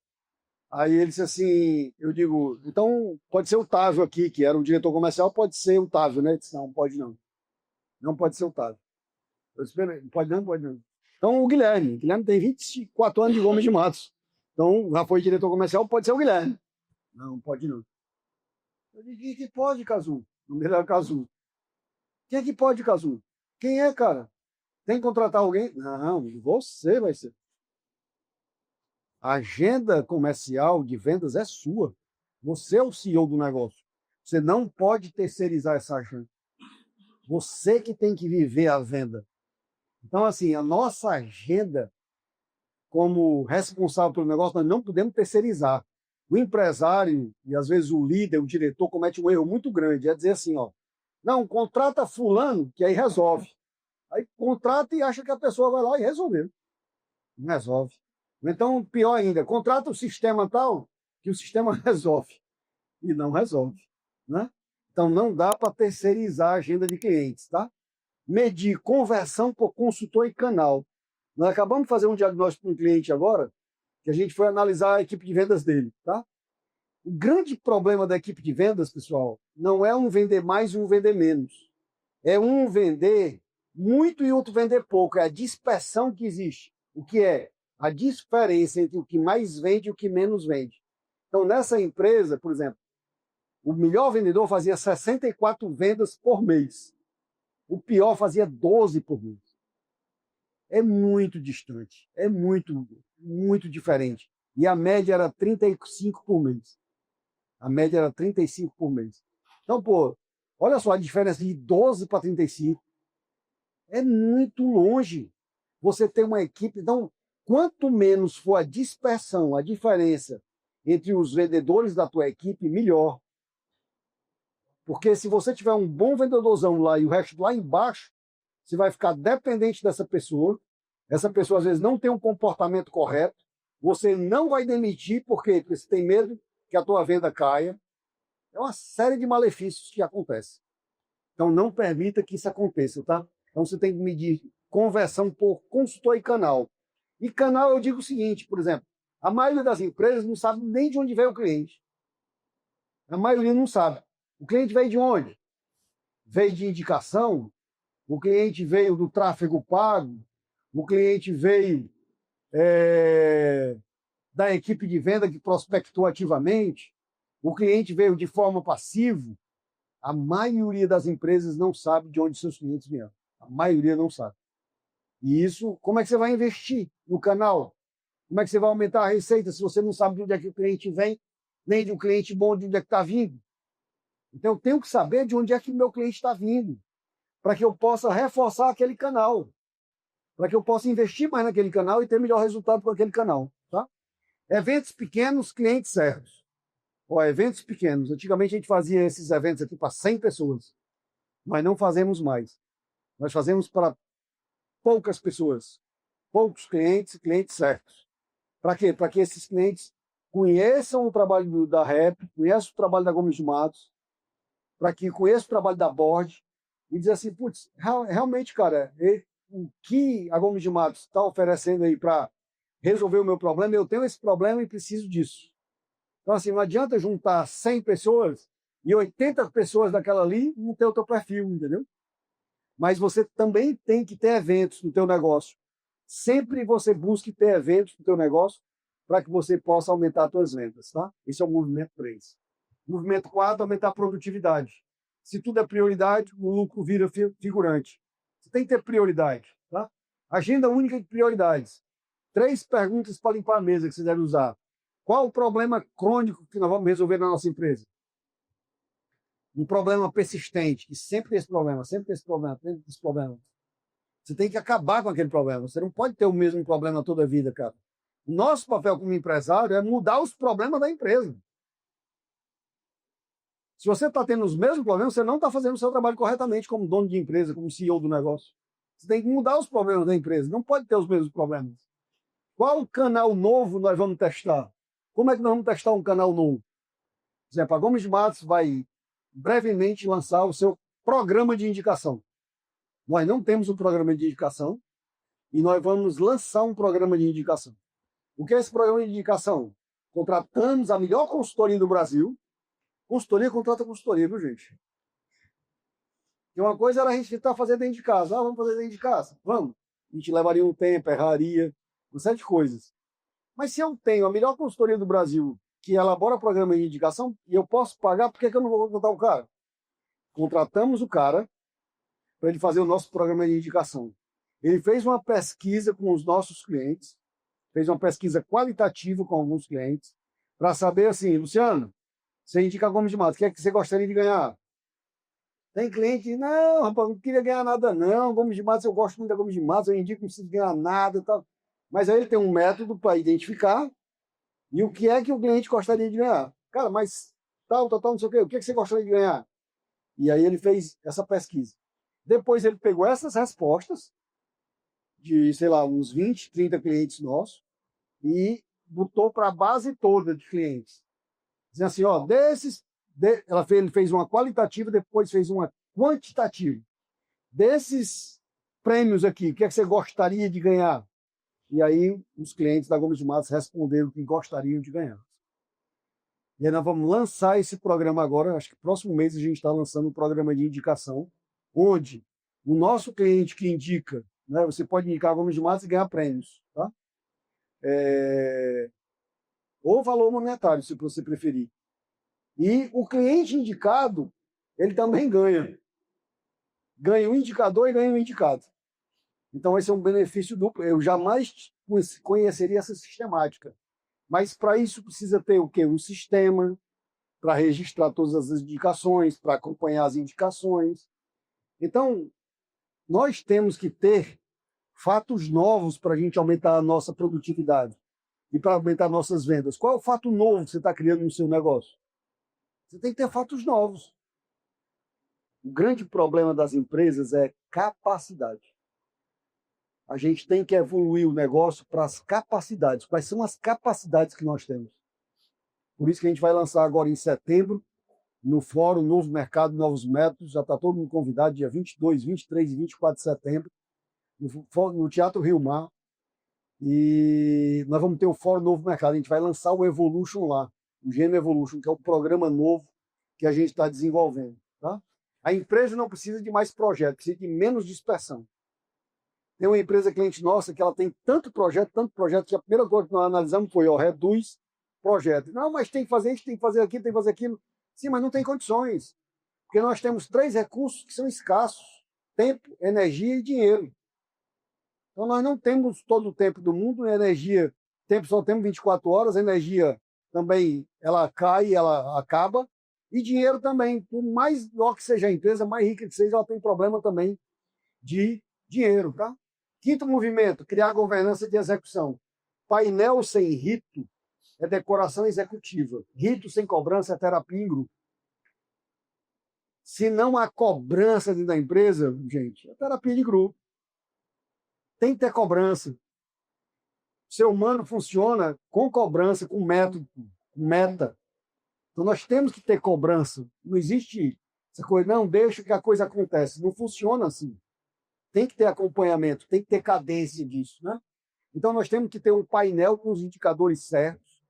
Aí ele disse assim, eu digo, então pode ser o Otávio aqui, que era o diretor comercial, pode ser o Otávio, né? Ele disse, não, pode não. Não pode ser o Otávio. Eu disse, pode não, pode não. Então o Guilherme tem 24 anos de Gomes de Matos. Então já foi diretor comercial, pode ser o Guilherme. Não, pode não. Eu disse, que pode, Cazu? O nome dele era Cazu. Quem é que pode, Cazu? Quem é, cara? Tem que contratar alguém? Não, você vai ser. A agenda comercial de vendas é sua. Você é o CEO do negócio. Você não pode terceirizar essa agenda. Você que tem que viver a venda. Então, assim, a nossa agenda, como responsável pelo negócio, nós não podemos terceirizar. O empresário, e às vezes o líder, o diretor, comete um erro muito grande. É dizer assim, ó, não, contrata fulano, que aí resolve. Aí contrata e acha que a pessoa vai lá e resolveu. Não resolve. Então, pior ainda, contrata o sistema tal, que o sistema resolve. E não resolve. Né? Então, não dá para terceirizar a agenda de clientes. Tá? Medir conversão por consultor e canal. Nós acabamos de fazer um diagnóstico com um cliente agora, que a gente foi analisar a equipe de vendas dele. Tá? O grande problema da equipe de vendas, pessoal, não é um vender mais e um vender menos. É um vender muito e outro vender pouco. É a dispersão que existe. O que é? A diferença entre o que mais vende e o que menos vende. Então, nessa empresa, por exemplo, o melhor vendedor fazia 64 vendas por mês. O pior fazia 12 por mês. É muito distante. É muito, muito diferente. E a média era 35 por mês. A média era 35 por mês. Então, pô, olha só a diferença de 12 para 35. É muito longe. Você tem uma equipe... Então, quanto menos for a dispersão, a diferença entre os vendedores da tua equipe, melhor. Porque se você tiver um bom vendedorzão lá e o resto lá embaixo, você vai ficar dependente dessa pessoa. Essa pessoa, às vezes, não tem um comportamento correto. Você não vai demitir, por quê? Porque você tem medo que a tua venda caia. É uma série de malefícios que acontecem. Então, não permita que isso aconteça, tá? Então, você tem que medir conversão por consultor e canal. E canal, eu digo o seguinte, por exemplo, a maioria das empresas não sabe nem de onde veio o cliente. A maioria não sabe. O cliente veio de onde? Veio de indicação? O cliente veio do tráfego pago? O cliente veio da equipe de venda que prospectou ativamente? O cliente veio de forma passiva? A maioria das empresas não sabe de onde seus clientes vieram. A maioria não sabe. E isso, como é que você vai investir no canal? Como é que você vai aumentar a receita se você não sabe de onde é que o cliente vem, nem de um cliente bom de onde é que está vindo? Então, eu tenho que saber de onde é que o meu cliente está vindo, para que eu possa reforçar aquele canal, para que eu possa investir mais naquele canal e ter melhor resultado com aquele canal. Tá? Eventos pequenos, clientes certos. Eventos pequenos. Antigamente a gente fazia esses eventos aqui para 100 pessoas. Nós não fazemos mais. Nós fazemos para poucas pessoas, poucos clientes e clientes certos. Para quê? Para que esses clientes conheçam o trabalho da REP, conheçam o trabalho da Gomes de Matos, para que conheçam o trabalho da Board e dizer assim, putz, realmente, cara, o que a Gomes de Matos está oferecendo aí para resolver o meu problema, eu tenho esse problema e preciso disso. Então, assim, não adianta juntar 100 pessoas e 80 pessoas daquela ali não ter o teu perfil, entendeu? Mas você também tem que ter eventos no teu negócio. Sempre você busque ter eventos no teu negócio para que você possa aumentar as tuas vendas, tá? Esse é o movimento 3. Movimento 4, aumentar a produtividade. Se tudo é prioridade, o lucro vira figurante. Você tem que ter prioridade, tá? Agenda única de prioridades. 3 perguntas para limpar a mesa que você deve usar. Qual o problema crônico que nós vamos resolver na nossa empresa? Um problema persistente, que sempre tem esse problema, sempre tem esse problema, sempre tem esse problema. Você tem que acabar com aquele problema. Você não pode ter o mesmo problema toda a vida, cara. O nosso papel como empresário é mudar os problemas da empresa. Se você está tendo os mesmos problemas, você não está fazendo o seu trabalho corretamente como dono de empresa, como CEO do negócio. Você tem que mudar os problemas da empresa. Não pode ter os mesmos problemas. Qual canal novo nós vamos testar? Como é que nós vamos testar um canal novo? Por exemplo, a Gomes de Matos vai brevemente lançar o seu programa de indicação. Nós não temos um programa de indicação e nós vamos lançar um programa de indicação. O que é esse programa de indicação? Contratamos a melhor consultoria do Brasil. Consultoria contrata consultoria, viu, gente? E uma coisa era a gente tentar fazer dentro de casa. Vamos fazer dentro de casa? Vamos. A gente levaria um tempo, erraria, uma série de coisas. Mas se eu tenho a melhor consultoria do Brasil que elabora programa de indicação e eu posso pagar, por que eu não vou contratar o cara? Contratamos o cara para ele fazer o nosso programa de indicação. Ele fez uma pesquisa com os nossos clientes, fez uma pesquisa qualitativa com alguns clientes, para saber assim, Luciano, você indica a Gomes de Matos, o que é que você gostaria de ganhar? Tem cliente que, não, rapaz, não queria ganhar nada não, Gomes de Matos, eu gosto muito da Gomes de Matos, eu indico que não precisa ganhar nada e tal. Mas aí ele tem um método para identificar e o que é que o cliente gostaria de ganhar. Cara, mas tal, não sei o quê, o que é que você gostaria de ganhar? E aí ele fez essa pesquisa. Depois ele pegou essas respostas de, sei lá, uns 20, 30 clientes nossos e botou para a base toda de clientes. Dizendo assim, ó, ele fez uma qualitativa, depois fez uma quantitativa. Desses prêmios aqui, o que é que você gostaria de ganhar? E aí os clientes da Gomes de Matos responderam que gostariam de ganhar. E aí nós vamos lançar esse programa agora, acho que próximo mês a gente está lançando um programa de indicação, onde o nosso cliente que indica, né, você pode indicar a Gomes de Matos e ganhar prêmios, tá? Ou valor monetário, se você preferir. E o cliente indicado, ele também ganha. Ganha o indicador e ganha o indicado. Então esse é um benefício duplo. Eu jamais conheceria essa sistemática. Mas para isso precisa ter o quê? Um sistema para registrar todas as indicações, para acompanhar as indicações. Então, nós temos que ter fatos novos para a gente aumentar a nossa produtividade e para aumentar nossas vendas. Qual é o fato novo que você está criando no seu negócio? Você tem que ter fatos novos. O grande problema das empresas é capacidade. A gente tem que evoluir o negócio para as capacidades. Quais são as capacidades que nós temos? Por isso que a gente vai lançar agora em setembro no Fórum Novo Mercado, Novos Métodos. Já está todo mundo convidado, dia 22, 23 e 24 de setembro, no Teatro Rio Mar. E nós vamos ter o Fórum Novo Mercado. A gente vai lançar o Evolution lá, o Gênio Evolution, que é o programa novo que a gente está desenvolvendo. Tá? A empresa não precisa de mais projetos, precisa de menos dispersão. Tem uma empresa cliente nossa que ela tem tanto projeto, que a primeira coisa que nós analisamos foi, reduz projeto. Não, mas tem que fazer isso, tem que fazer aquilo, tem que fazer aquilo. Sim, mas não tem condições. Porque nós temos 3 recursos que são escassos: tempo, energia e dinheiro. Então nós não temos todo o tempo do mundo, energia, tempo só temos 24 horas, energia também ela cai, ela acaba, e dinheiro também. Por mais logo que seja a empresa, mais rica que seja, ela tem problema também de dinheiro, tá? Quinto movimento, criar governança de execução. Painel sem rito é decoração executiva. Rito sem cobrança é terapia em grupo. Se não há cobrança dentro da empresa, gente, é terapia de grupo. Tem que ter cobrança. O ser humano funciona com cobrança, com método, com meta. Então nós temos que ter cobrança. Não existe essa coisa, não, deixa que a coisa acontece. Não funciona assim. Tem que ter acompanhamento, tem que ter cadência disso, né? Então nós temos que ter um painel com os indicadores certos,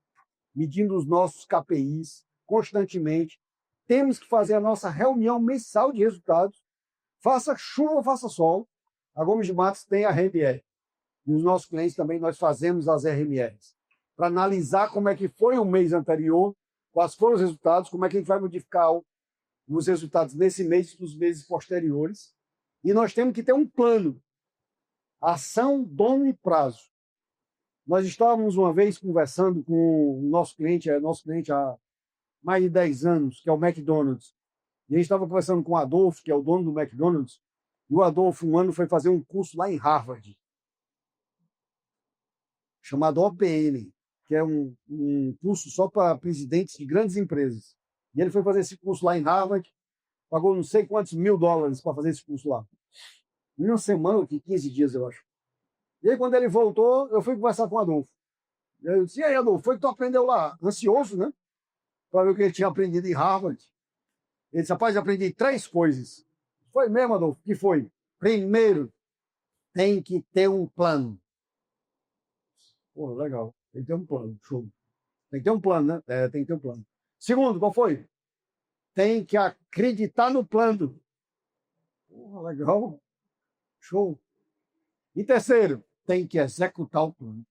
medindo os nossos KPIs constantemente. Temos que fazer a nossa reunião mensal de resultados. Faça chuva, faça sol. A Gomes de Matos tem a RMR. E os nossos clientes também, nós fazemos as RMRs. Para analisar como é que foi o mês anterior, quais foram os resultados, como é que a gente vai modificar os resultados nesse mês e nos meses posteriores. E nós temos que ter um plano. Ação, dono e prazo. Nós estávamos uma vez conversando com o nosso cliente há mais de 10 anos, que é o McDonald's. E a gente estava conversando com o Adolfo, que é o dono do McDonald's, e o Adolfo, um ano, foi fazer um curso lá em Harvard, chamado OPM, que é um curso só para presidentes de grandes empresas. E ele foi fazer esse curso lá em Harvard, pagou não sei quantos $1000 para fazer esse curso lá. Em uma semana, 15 dias, eu acho. E aí, quando ele voltou, eu fui conversar com o Adolfo. Eu disse, e aí, Adolfo, foi que tu aprendeu lá? Ansioso, né? Para ver o que ele tinha aprendido em Harvard. Ele disse, rapaz, eu aprendi 3 coisas. Foi mesmo, Adolfo? O que foi? Primeiro, tem que ter um plano. Pô, legal. Tem que ter um plano. Show. Tem que ter um plano, né? É, tem que ter um plano. Segundo, qual foi? Tem que acreditar no plano. Porra, legal. Show. E terceiro, tem que executar o plano.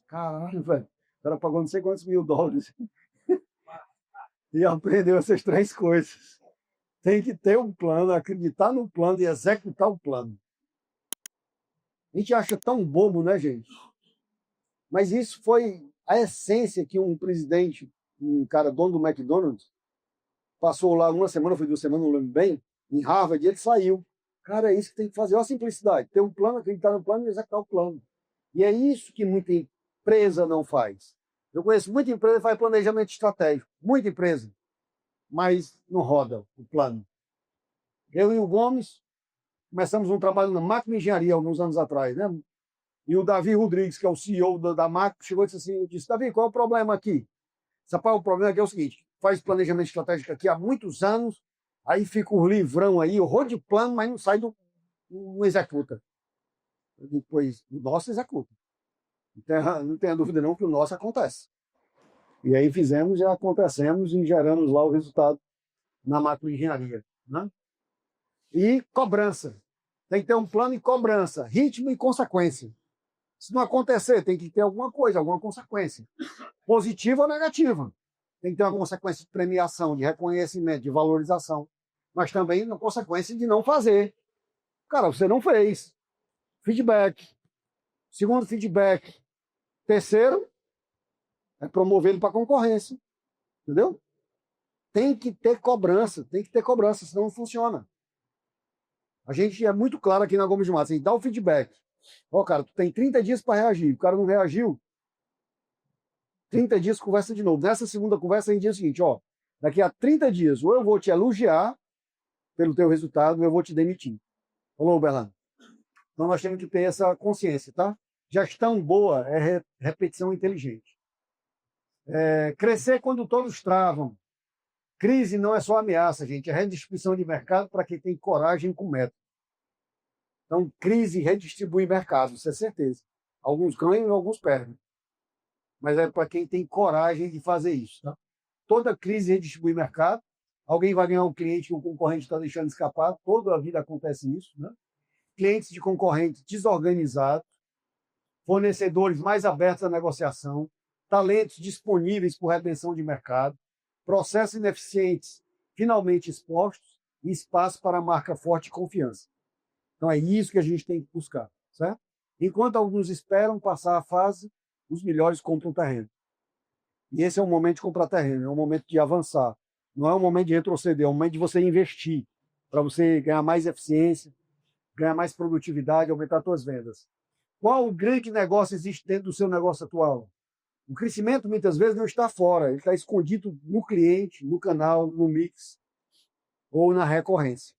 Caralho, velho. O cara pagou não sei quantos $1000 e aprendeu essas 3 coisas. Tem que ter um plano, acreditar no plano e executar o plano. A gente acha tão bobo, né, gente? Mas isso foi a essência que um presidente, um cara dono do McDonald's, passou lá uma semana, foi 2 semanas, não lembro bem, em Harvard, e ele saiu. Cara, é isso que tem que fazer. Olha a simplicidade. Ter um plano, acreditar no plano e executar o plano. E é isso que muita empresa não faz. Eu conheço muita empresa que faz planejamento estratégico. Muita empresa. Mas não roda o plano. Eu e o Gomes começamos um trabalho na Macro Engenharia alguns anos atrás, né? E o Davi Rodrigues, que é o CEO da Macro, chegou e disse assim, eu disse, Davi, qual é o problema aqui? O problema aqui é o seguinte, faz planejamento estratégico aqui há muitos anos, aí fica o livrão aí, o rolo de plano, mas não sai não executa. Eu digo, pois o nosso executa. Então, não tenha dúvida não que o nosso acontece. E aí fizemos e acontecemos e geramos lá o resultado na macroengenharia, né? E cobrança. Tem que ter um plano e cobrança, ritmo e consequência. Se não acontecer, tem que ter alguma coisa, alguma consequência. Positiva ou negativa. Tem que ter uma consequência de premiação, de reconhecimento, de valorização. Mas também uma consequência de não fazer. Cara, você não fez. Feedback. Segundo, feedback. Terceiro, é promover ele para a concorrência. Entendeu? Tem que ter cobrança, senão não funciona. A gente é muito claro aqui na Gomes de Matos, a gente dá o feedback. Ó, cara, tu tem 30 dias para reagir. O cara não reagiu, 30 dias conversa de novo. Nessa segunda conversa, a gente diz o seguinte, ó, daqui a 30 dias, ou eu vou te elogiar pelo teu resultado, ou eu vou te demitir. Falou, Berlando? Então nós temos que ter essa consciência, tá? Gestão boa é repetição inteligente. Crescer quando todos travam. Crise não é só ameaça, gente, é redistribuição de mercado para quem tem coragem com meta. Então, crise redistribui mercado, isso é certeza. Alguns ganham e alguns perdem. Mas é para quem tem coragem de fazer isso. Tá? Toda crise redistribui mercado. Alguém vai ganhar um cliente que o concorrente está deixando escapar. Toda a vida acontece isso. Né? Clientes de concorrentes desorganizados, fornecedores mais abertos à negociação, talentos disponíveis por retenção de mercado, processos ineficientes finalmente expostos e espaço para a marca forte e confiança. Então é isso que a gente tem que buscar, certo? Enquanto alguns esperam passar a fase, os melhores compram terreno. E esse é o momento de comprar terreno, é o momento de avançar. Não é um momento de retroceder, é um momento de você investir, para você ganhar mais eficiência, ganhar mais produtividade, aumentar suas vendas. Qual o grande negócio existe dentro do seu negócio atual? O crescimento, muitas vezes, não está fora, ele está escondido no cliente, no canal, no mix ou na recorrência.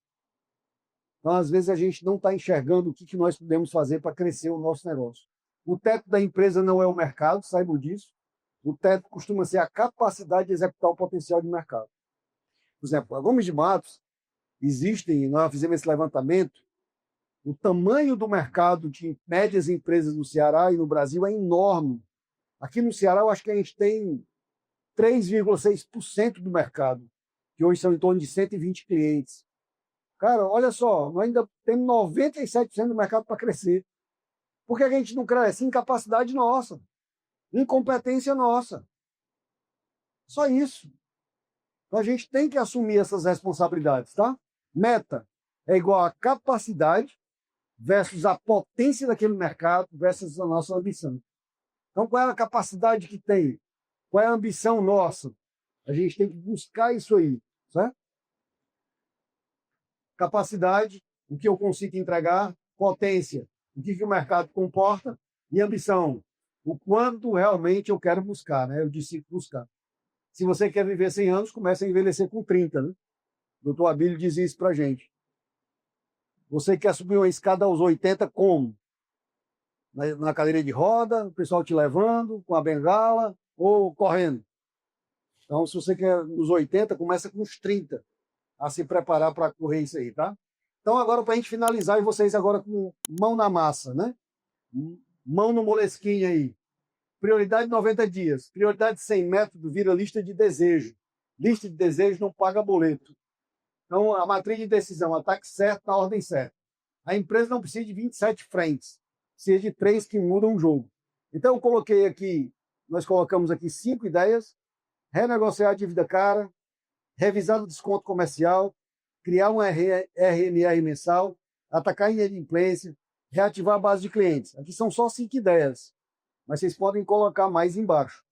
Então, às vezes, a gente não está enxergando o que nós podemos fazer para crescer o nosso negócio. O teto da empresa não é o mercado, saibam disso. O teto costuma ser a capacidade de executar o potencial de mercado. Por exemplo, a Gomes de Matos, existem, nós fizemos esse levantamento, o tamanho do mercado de médias empresas no Ceará e no Brasil é enorme. Aqui no Ceará, eu acho que a gente tem 3,6% do mercado, que hoje são em torno de 120 clientes. Cara, olha só, nós ainda temos 97% do mercado para crescer. Por que a gente não cresce? Incapacidade nossa, incompetência nossa. Só isso. Então a gente tem que assumir essas responsabilidades, tá? Meta é igual a capacidade versus a potência daquele mercado versus a nossa ambição. Então, qual é a capacidade que tem? Qual é a ambição nossa? A gente tem que buscar isso aí, certo? Capacidade, o que eu consigo entregar, potência, o que o mercado comporta, e ambição, o quanto realmente eu quero buscar, né? Eu disse buscar. Se você quer viver 100 anos, comece a envelhecer com 30, né? O doutor Abílio dizia isso pra gente. Você quer subir uma escada aos 80 como? Na cadeira de roda, o pessoal te levando, com a bengala, ou correndo. Então, se você quer nos 80, começa com uns 30 a se preparar para correr isso aí, tá? Então, agora, para a gente finalizar, e vocês agora com mão na massa, né? Mão no molesquinho aí. Prioridade 90 dias. Prioridade 100 método vira lista de desejo. Lista de desejo não paga boleto. Então, a matriz de decisão, ataque certo na ordem certa. A empresa não precisa de 27 frentes. Precisa de 3 que mudam o jogo. Então, eu coloquei aqui, nós colocamos aqui 5 ideias. Renegociar a dívida cara, revisar o desconto comercial, criar um RMR mensal, atacar a inadimplência, reativar a base de clientes. Aqui são só 5 ideias, mas vocês podem colocar mais embaixo.